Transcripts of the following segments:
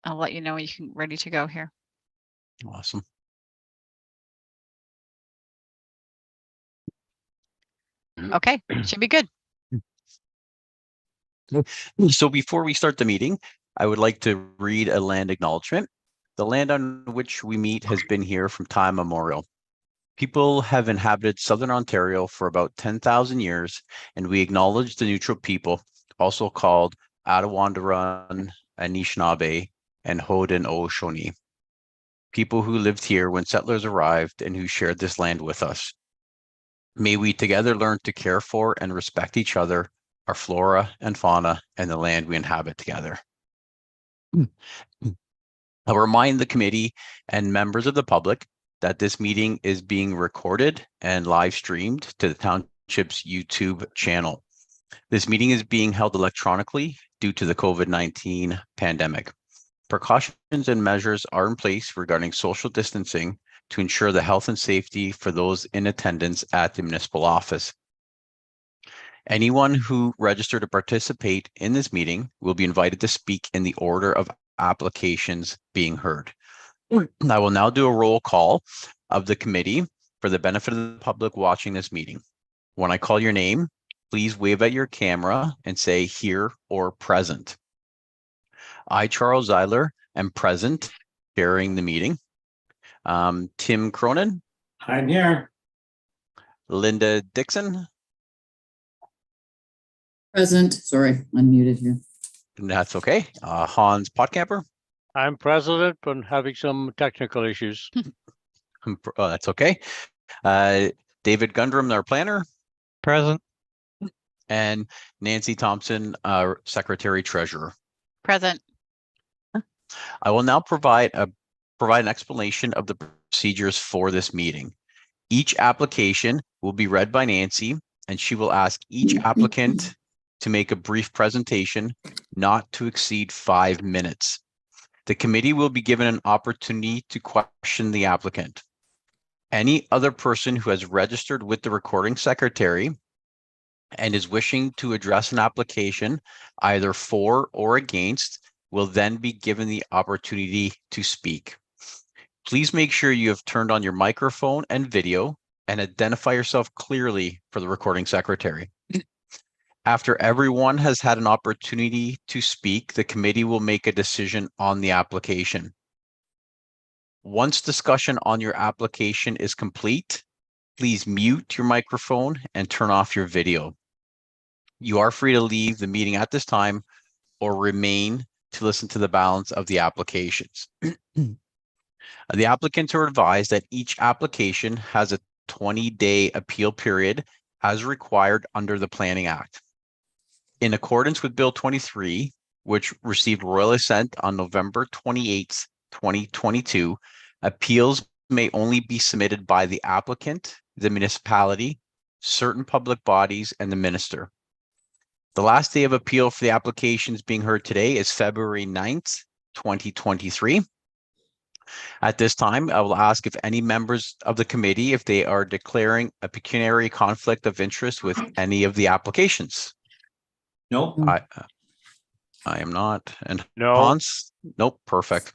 I'll let you know when you can ready to go here. Awesome. Okay, should be good. So before we start the meeting, I would like to read a land acknowledgement. The land on which we meet has been here from time immemorial. People have inhabited Southern Ontario for about 10,000 years, and we acknowledge the neutral people, also called Attawandaron, Anishinaabe, and Haudenosaunee. People who lived here when settlers arrived and who shared this land with us. May we together learn to care for and respect each other, our flora and fauna, and the land we inhabit together. I'll remind the committee and members of the public that this meeting is being recorded and live streamed to the township's YouTube channel. This meeting is being held electronically due to the COVID-19 pandemic. Precautions and measures are in place regarding social distancing to ensure the health and safety for those in attendance at the municipal office. Anyone who registered to participate in this meeting will be invited to speak in the order of applications being heard. I will now do a roll call of the committee for the benefit of the public watching this meeting. When I call your name, please wave at your camera and say here or present. I, Charles Zeiler, am present chairing the meeting. Tim Cronin. I'm here. Linda Dixon. Present. Sorry, unmuted here. That's okay. Hans Potcamper. I'm president, but having some technical issues. That's okay. David Gundrum, our planner. Present. And Nancy Thompson, our secretary treasurer. Present. I will now provide an explanation of the procedures for this meeting. Each application will be read by Nancy, and she will ask each applicant to make a brief presentation, not to exceed 5 minutes. The committee will be given an opportunity to question the applicant. Any other person who has registered with the recording secretary and is wishing to address an application, either for or against, will then be given the opportunity to speak. Please make sure you have turned on your microphone and video and identify yourself clearly for the recording secretary. After everyone has had an opportunity to speak, the committee will make a decision on the application. Once discussion on your application is complete, please mute your microphone and turn off your video. You are free to leave the meeting at this time or remain to listen to the balance of the applications. The applicants are advised that each application has a 20-day appeal period as required under the Planning Act. In accordance with Bill 23, which received royal assent on November 28, 2022, appeals may only be submitted by the applicant, the municipality, certain public bodies, and the minister. The last day of appeal for the applications being heard today is February 9th, 2023. At this time, I will ask if any members of the committee, if they are declaring a pecuniary conflict of interest with any of the applications. Nope. I am not. And No. Hans? Nope. Perfect.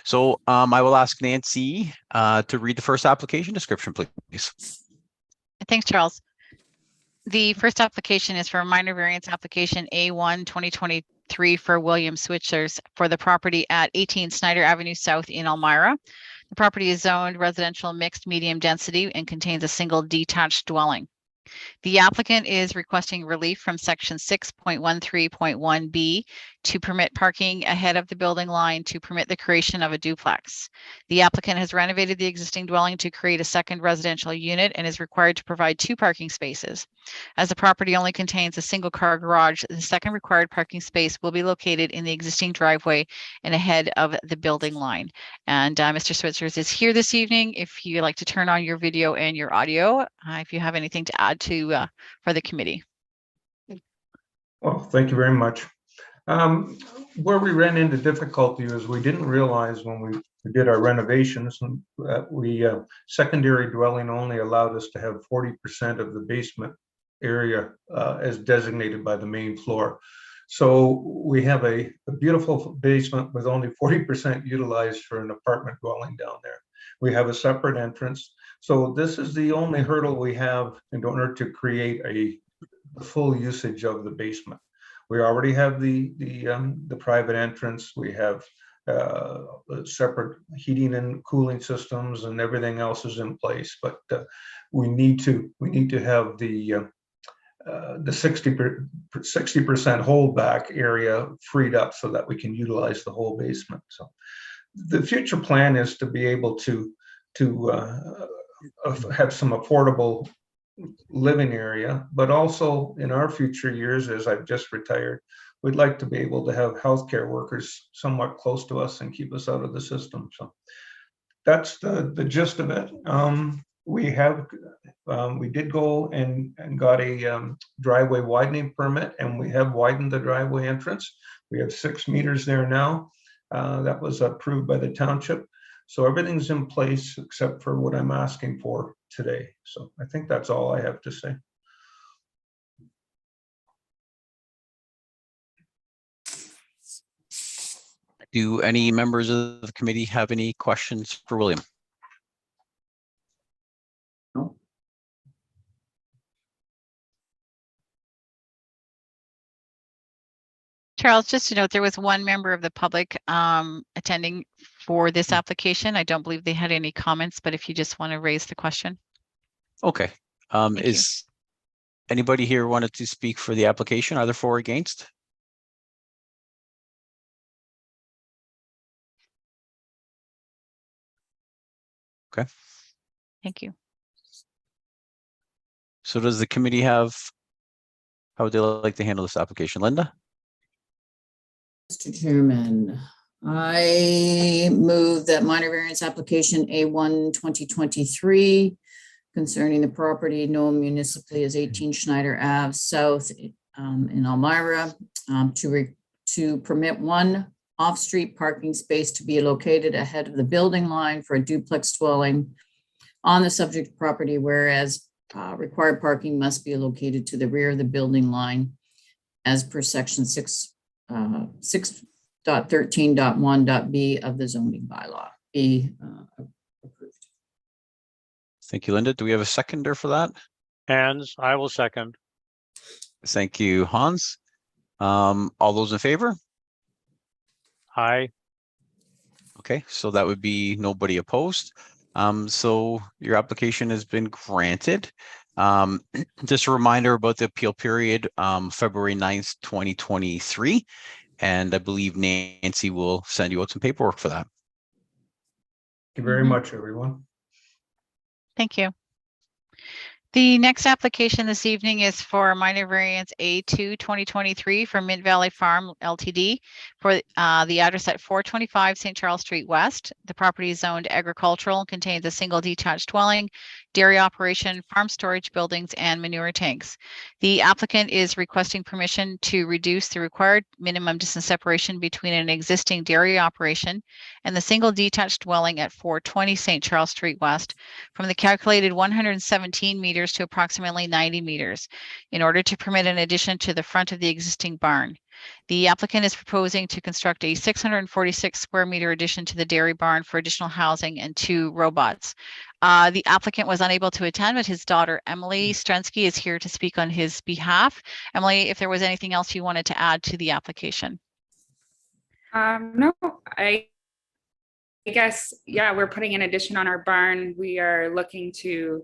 So I will ask Nancy to read the first application description, please. Thanks, Charles. The first application is for a minor variance application A1 2023 for William Switzers for the property at 18 Snyder Avenue South in Elmira. The property is zoned residential mixed medium density and contains a single detached dwelling. The applicant is requesting relief from section 6.13.1B to permit parking ahead of the building line to permit the creation of a duplex. The applicant has renovated the existing dwelling to create a second residential unit and is required to provide 2 parking spaces. As the property only contains a single car garage, the second required parking space will be located in the existing driveway and ahead of the building line. And Mr. Switzers is here this evening. If you'd like to turn on your video and your audio, if you have anything to add to for the committee. Well, thank you very much. Where we ran into difficulty is we didn't realize when we did our renovations that secondary dwelling only allowed us to have 40% of the basement area as designated by the main floor. So we have a beautiful basement with only 40% utilized for an apartment dwelling down there. We have a separate entrance. So this is the only hurdle we have in order to create a full usage of the basement. We already have the private entrance. We have separate heating and cooling systems, and everything else is in place. But we need to have the 60% holdback area freed up so that we can utilize the whole basement. So the future plan is to be able to have some affordable living area, but also in our future years, as I've just retired, we'd like to be able to have healthcare workers somewhat close to us and keep us out of the system. So that's the gist of it. We did go and got a driveway widening permit, and we have widened the driveway entrance. We have 6 meters there now. That was approved by the township. So everything's in place except for what I'm asking for today. So I think that's all I have to say. Do any members of the committee have any questions for William? No. Charles, just to note, there was one member of the public attending for this application. I don't believe they had any comments, but if you just want to raise the question. Okay. you. Is anybody here wanted to speak for the application, either for or against? Okay. Thank you. So does the committee have, how would they like to handle this application? Linda? Mr. Chairman, I move that minor variance application A1 2023 concerning the property known municipally as 18 Schneider Ave South in Elmira to permit one off-street parking space to be located ahead of the building line for a duplex dwelling on the subject property, whereas required parking must be located to the rear of the building line as per section 6.13.1.b of the zoning bylaw. Be approved. Thank you, Linda. Do we have a seconder for that? Hands, I will second. Thank you, Hans. All those in favor? Aye. Okay, so that would be nobody opposed. So your application has been granted. Just a reminder about the appeal period, February 9th, 2023. And I believe Nancy will send you out some paperwork for that. Thank you very much, everyone. Thank you. The next application this evening is for minor variance A2 2023 for Mint Valley Farm Ltd. for the address at 425 St. Charles Street West. The property is zoned agricultural and contains a single detached dwelling, dairy operation, farm storage buildings, and manure tanks. The applicant is requesting permission to reduce the required minimum distance separation between an existing dairy operation and the single detached dwelling at 420 St. Charles Street West from the calculated 117 meters to approximately 90 meters in order to permit an addition to the front of the existing barn. The applicant is proposing to construct a 646 square meter addition to the dairy barn for additional housing and 2 robots. The applicant was unable to attend, but his daughter, Emily Strensky, is here to speak on his behalf. Emily, if there was anything else you wanted to add to the application. No, I guess, yeah, we're putting an addition on our barn. We are looking to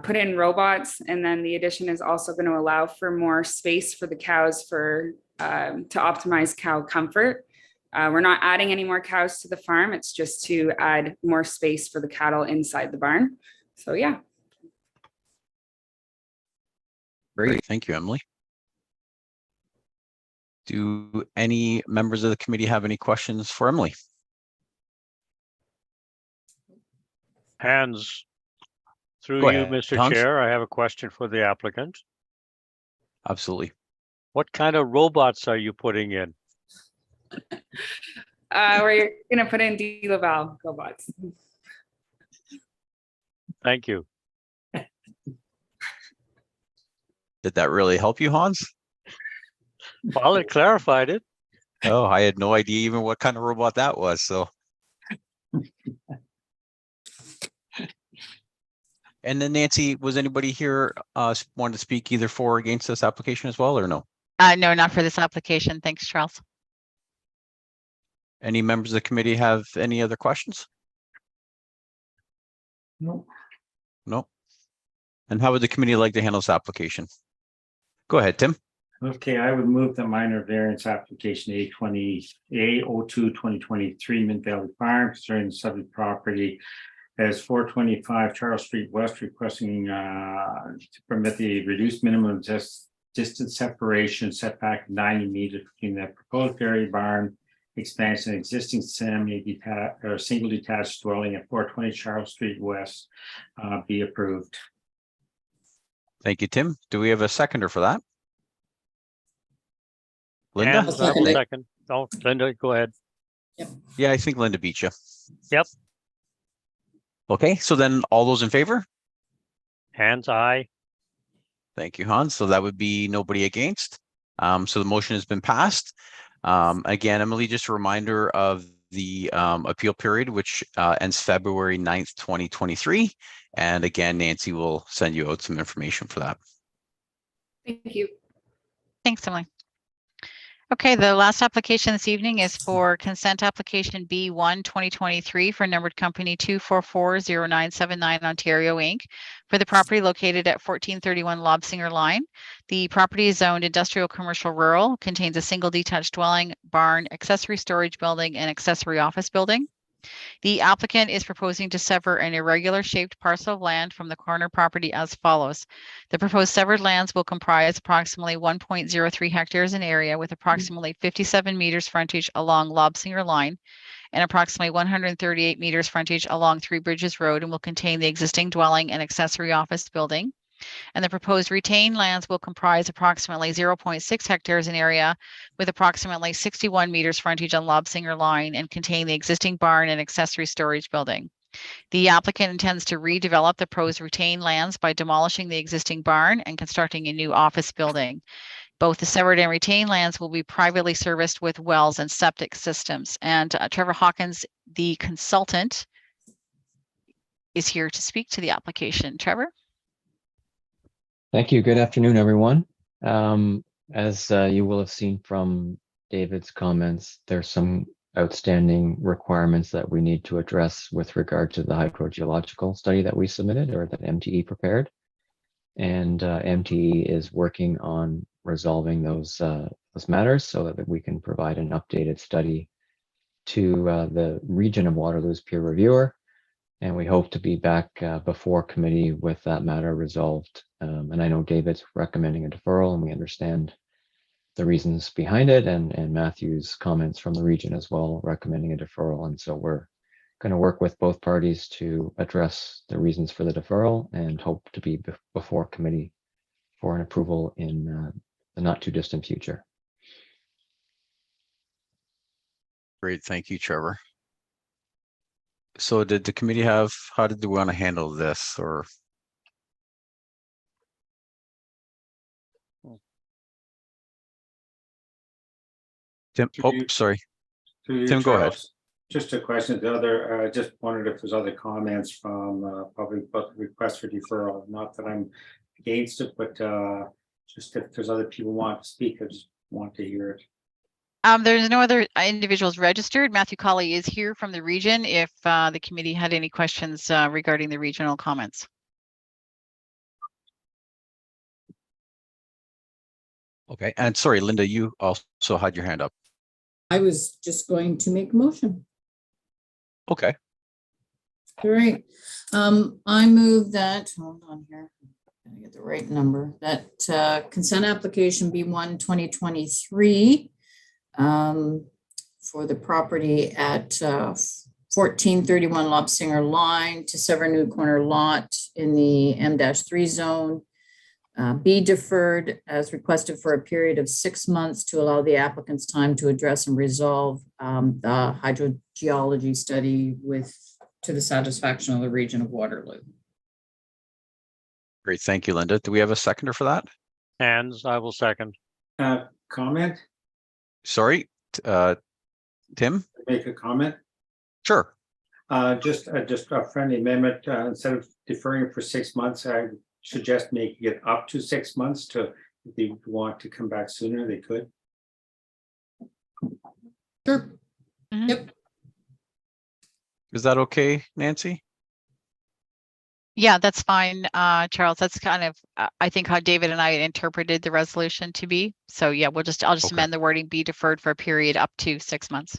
put in robots, and then the addition is also going to allow for more space for the cows to optimize cow comfort. We're not adding any more cows to the farm. It's just to add more space for the cattle inside the barn. So yeah. Great, thank you, Emily. Do any members of the committee have any questions for Emily? Hands. Through Go you, ahead, Mr. Hans. Chair, I have a question for the applicant. Absolutely. What kind of robots are you putting in? We're going to put in DeLaval robots. Thank you. Did that really help you, Hans? Well, it clarified it. Oh, I had no idea even what kind of robot that was, so. And then Nancy, was anybody here wanted to speak either for or against this application as well, or no? No, not for this application. Thanks, Charles. Any members of the committee have any other questions? No. No. And how would the committee like to handle this application? Go ahead, Tim. Okay, I would move the minor variance application A02-2023 Mint Valley Farm concerning the subject property as 425 Charles Street West, requesting to permit the reduced minimum distance separation setback of 90 meters between the proposed dairy barn expansion and existing semi-detached or single detached dwelling at 420 Charles Street West be approved. Thank you, Tim. Do we have a seconder for that? Linda? Hands, I will second it. second. Oh, Linda, go ahead. Yeah, I think Linda beat you. Yep. Okay, so then all those in favor? Hands, aye. Thank you, Hans. So that would be nobody against. So the motion has been passed. Again, Emily, just a reminder of the appeal period, which ends February 9th, 2023. And again, Nancy will send you out some information for that. Thank you. Thanks, Emily. Okay, the last application this evening is for consent application B1 2023 for numbered company 2440979 Ontario Inc. for the property located at 1431 Lobsinger Line. The property is zoned industrial, commercial, rural, contains a single detached dwelling, barn, accessory storage building, and accessory office building. The applicant is proposing to sever an irregular shaped parcel of land from the corner property as follows. The proposed severed lands will comprise approximately 1.03 hectares in area with approximately 57 meters frontage along Lobsinger Line and approximately 138 meters frontage along Three Bridges Road and will contain the existing dwelling and accessory office building. And the proposed retained lands will comprise approximately 0.6 hectares in area with approximately 61 meters frontage on Lobsinger Line and contain the existing barn and accessory storage building. The applicant intends to redevelop the proposed retained lands by demolishing the existing barn and constructing a new office building. Both the severed and retained lands will be privately serviced with wells and septic systems. And Trevor Hawkins, the consultant, is here to speak to the application. Trevor? Thank you. Good afternoon, everyone. As you will have seen from David's comments, there's some outstanding requirements that we need to address with regard to the hydrogeological study that we submitted or that MTE prepared. And MTE is working on resolving those matters so that we can provide an updated study to the Region of Waterloo's peer reviewer. And we hope to be back before committee with that matter resolved. And I know David's recommending a deferral, and we understand the reasons behind it, and Matthew's comments from the region as well, recommending a deferral. And so we're going to work with both parties to address the reasons for the deferral and hope to be before committee for an approval in the not too distant future. Great, thank you, Trevor. So did the committee have, how did they want to handle this, or? Tim, oh, sorry. Tim, go ahead. Just a question, the other, just wondered if there's other comments from probably about the request for deferral, not that I'm against it, but just if there's other people who want to speak, I just want to hear it. There's no other individuals registered. Matthew Colley is here from the region if the committee had any questions regarding the regional comments. Okay, and sorry, Linda, you also had your hand up. I was just going to make a motion. Okay. All right. I move that, hold on here, gotta get the right number, that consent application B1 2023 for the property at 1431 Lobsinger Line to sever new corner lot in the M-3 zone be deferred as requested for a period of 6 months to allow the applicants time to address and resolve the hydrogeology study to the satisfaction of the region of Waterloo. Great, thank you, Linda. Do we have a seconder for that? Hands, I will second. comment, Sorry, Tim? make a comment? Sure. Just a friendly amendment, instead of deferring it for 6 months, I suggest making it up to 6 months to, if they want to come back sooner, they could. Sure. Mhm. Yep. Is that okay, Nancy? Yeah, that's fine, Charles. That's kind of, I think how David and I interpreted the resolution to be. So yeah, I'll just Okay. amend the wording, be deferred for a period up to 6 months.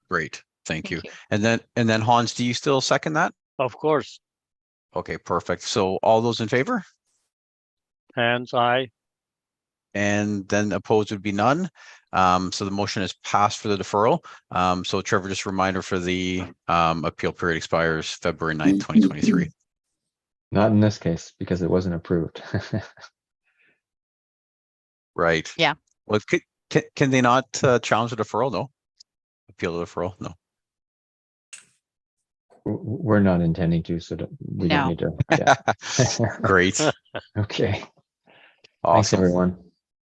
Great. Thank you. Thank you. And then Hans, do you still second that? Of course, Okay, perfect. So all those in favor? hands, aye. And then opposed would be none. So the motion is passed for the deferral. So Trevor, just a reminder for the appeal period expires February 9th, 2023. Not in this case because it wasn't approved. Right. Yeah. Well, can they not challenge the deferral? No. Appeal the deferral? No. We're not intending to, so we don't No. need to. Yeah. Great. Okay. Thanks, Awesome. everyone.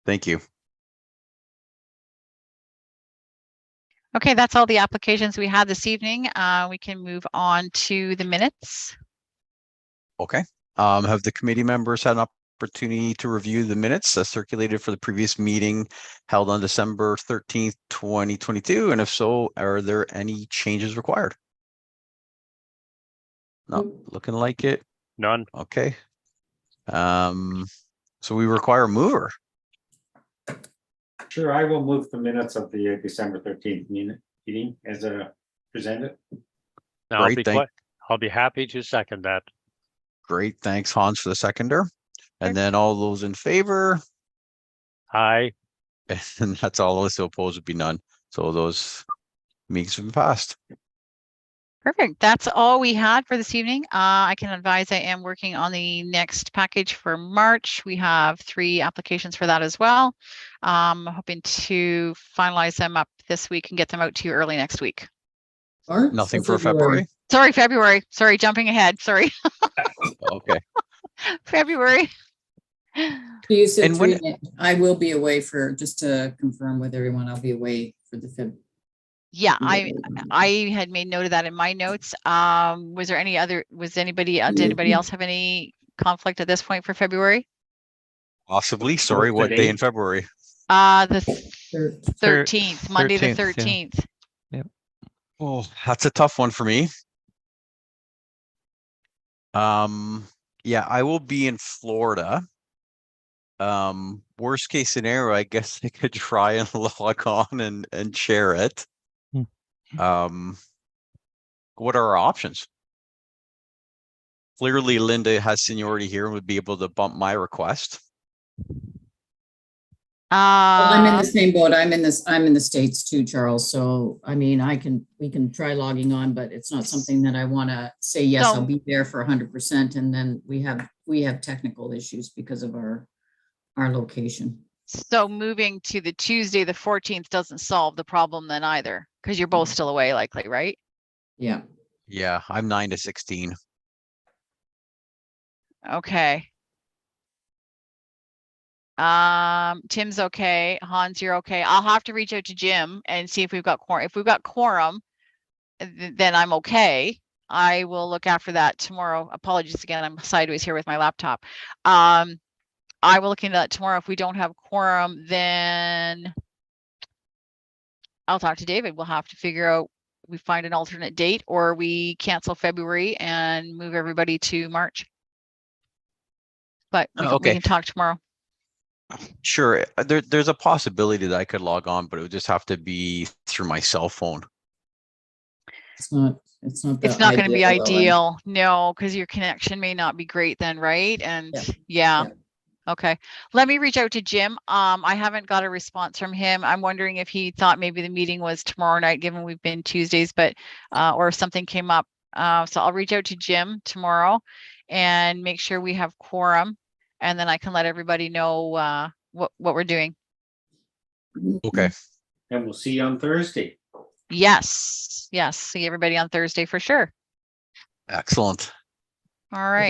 Thank you. Okay, that's all the applications we had this evening. We can move on to the minutes. Okay. Have the committee members had an opportunity to review the minutes circulated for the previous meeting held on December 13th, 2022? And if so, are there any changes required? Not looking like it. None. Okay. So we require a mover. Sure, I will move the minutes of the December 13th meeting as presented. Now, Great, thank- I'll be happy to second that. Great. Thanks, Hans, for the seconder. And then all those in favor, Aye. and that's all those opposed would be none. So those meetings have been passed. Perfect. That's all we had for this evening. I can advise I am working on the next package for March. We have 3 applications for that as well. Hoping to finalize them up this week and get them out to you early next week. March Nothing or for February? Sorry, February. Sorry, jumping ahead. Sorry, Okay. February. You said And when- 3. I will be away for, just to confirm with everyone, I'll be away for the Feb. Yeah, I had made note of that in my notes. Was there any other, did anybody else have any conflict at this point for February? Possibly. Sorry, what day in February? The 13th, 13th, Monday the 13th, yeah. 13th. Oh, that's a tough one for me. Yeah, I will be in Florida. Worst case scenario, I guess I could try and log on and share it. What are our options? Clearly, Linda has seniority here and would be able to bump my request. Well, I'm in the same boat. I'm in the States too, Charles. So, I mean, we can try logging on, but it's not something that I want to say, yes, I'll be there for 100%. And then we have technical issues because of our location. So moving to the Tuesday, the 14th doesn't solve the problem then either, because you're both still away likely, right? Yeah. Yeah, I'm 9 to 16. Okay. Tim's okay. Hans, you're okay. I'll have to reach out to Jim and see if we've got quorum. If we've got quorum, then I'm okay. I will look after that tomorrow. Apologies again, I'm sideways here with my laptop. I will look into that tomorrow. If we don't have quorum, then I'll talk to David. We'll have to figure out, we find an alternate date or we cancel February and move everybody to March. But we can talk tomorrow. Sure. There's a possibility that I could log on, but it would just have to be through my cell phone. It's not going to be ideal. No, because your connection may not be great then, right? And yeah. Okay. Let me reach out to Jim. I haven't got a response from him. I'm wondering if he thought maybe the meeting was tomorrow night, given we've been Tuesdays, but or if something came up. So I'll reach out to Jim tomorrow and make sure we have quorum, and then I can let everybody know what we're doing. Okay. And we'll see you on Thursday. Yes. See everybody on Thursday for sure. Excellent. All right.